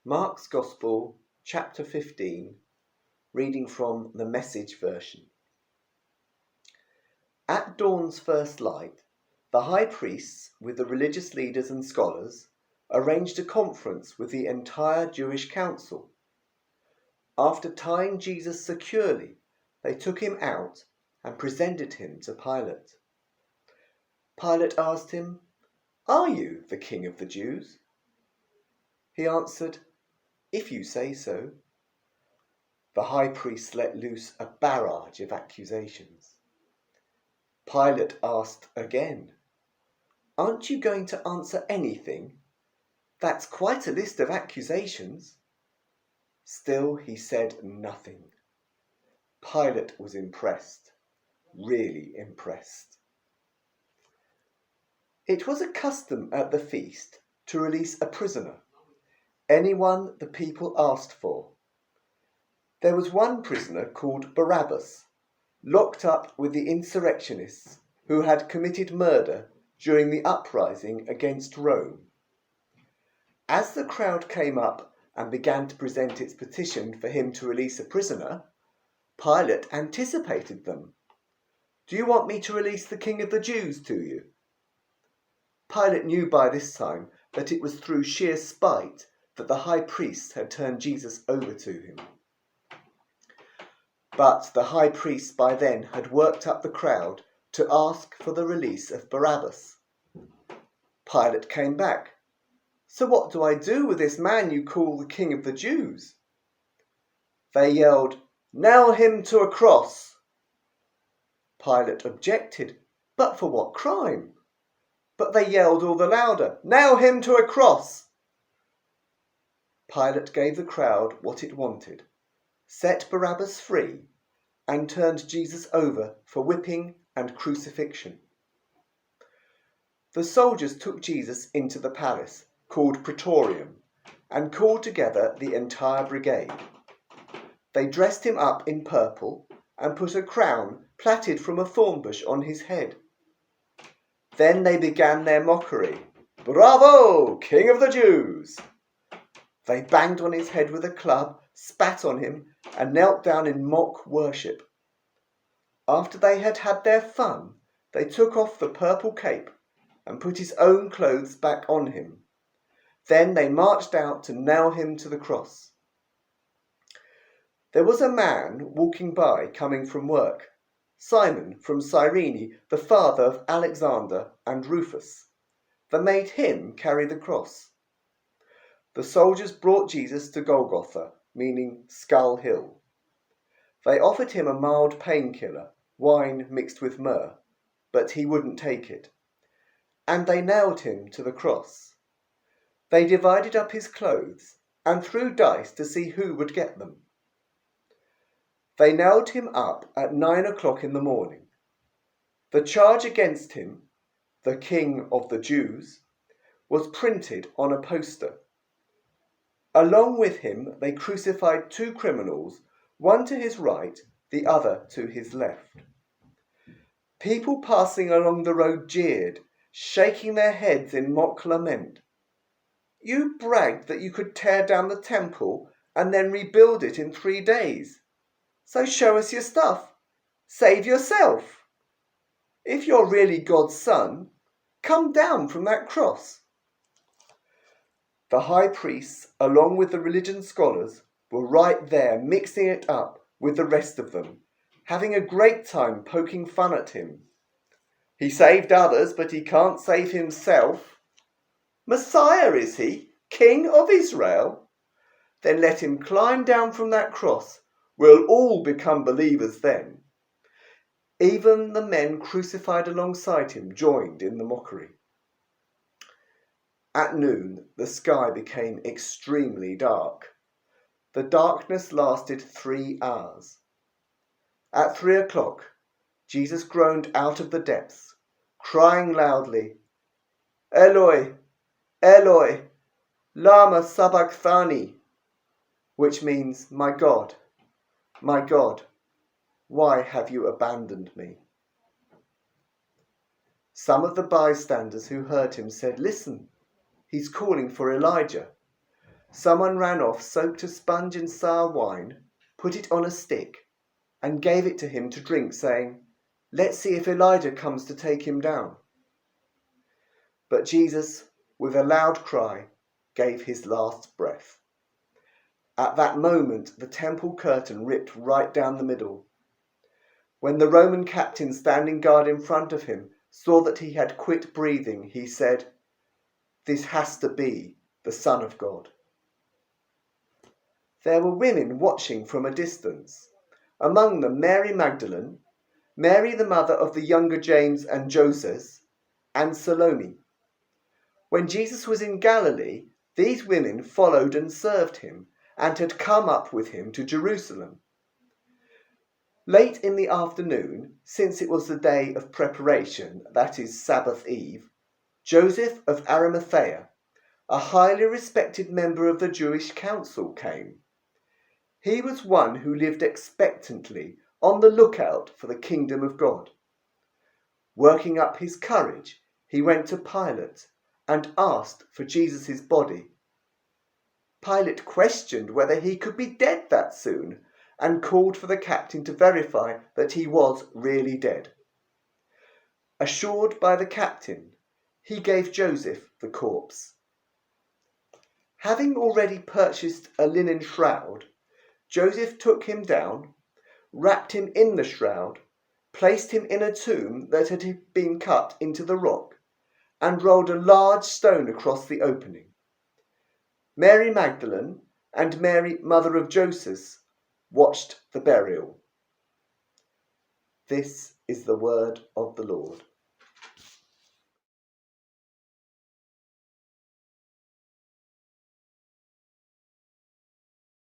Mark's Gospel, chapter 15, reading from the Message version. At dawn's first light, the high priests, with the religious leaders and scholars, arranged a conference with the entire Jewish council. After tying Jesus securely, they took him out and presented him to Pilate. Pilate asked him, "Are you the king of the Jews?" He answered, "If you say so." The high priest let loose a barrage of accusations. Pilate asked again, "Aren't you going to answer anything? That's quite a list of accusations." Still he said nothing. Pilate was impressed, really impressed. It was a custom at the feast to release a prisoner, anyone the people asked for. There was one prisoner called Barabbas, locked up with the insurrectionists who had committed murder during the uprising against Rome. As the crowd came up and began to present its petition for him to release a prisoner, Pilate anticipated them. "Do you want me to release the King of the Jews to you?" Pilate knew by this time that it was through sheer spite that the high priests had turned Jesus over to him. But the high priest by then had worked up the crowd to ask for the release of Barabbas. Pilate came back. "So what do I do with this man you call the King of the Jews?" They yelled, "Nail him to a cross!" Pilate objected, "But for what crime?" But they yelled all the louder, "Nail him to a cross!" Pilate gave the crowd what it wanted, set Barabbas free, and turned Jesus over for whipping and crucifixion. The soldiers took Jesus into the palace, called Praetorium, and called together the entire brigade. They dressed him up in purple and put a crown plaited from a thorn bush on his head. Then they began their mockery. "Bravo, King of the Jews!" They banged on his head with a club, spat on him, and knelt down in mock worship. After they had had their fun, they took off the purple cape and put his own clothes back on him. Then they marched out to nail him to the cross. There was a man walking by coming from work, Simon from Cyrene, the father of Alexander and Rufus. They made him carry the cross. The soldiers brought Jesus to Golgotha, meaning Skull Hill. They offered him a mild painkiller, wine mixed with myrrh, but he wouldn't take it. And they nailed him to the cross. They divided up his clothes and threw dice to see who would get them. They nailed him up at 9 o'clock in the morning. The charge against him, the King of the Jews, was printed on a poster. Along with him, they crucified two criminals, one to his right, the other to his left. People passing along the road jeered, shaking their heads in mock lament. "You bragged that you could tear down the temple and then rebuild it in 3 days. So show us your stuff. Save yourself. If you're really God's son, come down from that cross." The high priests, along with the religion scholars, were right there mixing it up with the rest of them, having a great time poking fun at him. "He saved others, but he can't save himself. Messiah, is he? King of Israel? Then let him climb down from that cross. We'll all become believers then." Even the men crucified alongside him joined in the mockery. At noon, the sky became extremely dark. The darkness lasted 3 hours. At 3 o'clock, Jesus groaned out of the depths, crying loudly, "Eloi, Eloi, lama sabachthani," which means, my God, why have you abandoned me?" Some of the bystanders who heard him said, "Listen, he's calling for Elijah." someone ran off, soaked a sponge in sour wine, put it on a stick, and gave it to him to drink, saying, "Let's see if Elijah comes to take him down." But Jesus, with a loud cry, gave his last breath. At that moment, the temple curtain ripped right down the middle. When the Roman captain standing guard in front of him saw that he had quit breathing, he said, "This has to be the Son of God." There were women watching from a distance, among them Mary Magdalene, Mary the mother of the younger James and Joseph, and Salome. When Jesus was in Galilee, these women followed and served him, and had come up with him to Jerusalem. Late in the afternoon, since it was the day of preparation, that is Sabbath Eve, Joseph of Arimathea, a highly respected member of the Jewish council, came. He was one who lived expectantly on the lookout for the kingdom of God. Working up his courage, he went to Pilate and asked for Jesus' body. Pilate questioned whether he could be dead that soon and called for the captain to verify that he was really dead. Assured by the captain, he gave Joseph the corpse. Having already purchased a linen shroud, Joseph took him down, wrapped him in the shroud, placed him in a tomb that had been cut into the rock, and rolled a large stone across the opening. Mary Magdalene and Mary, mother of Joseph, watched the burial. This is the word of the Lord.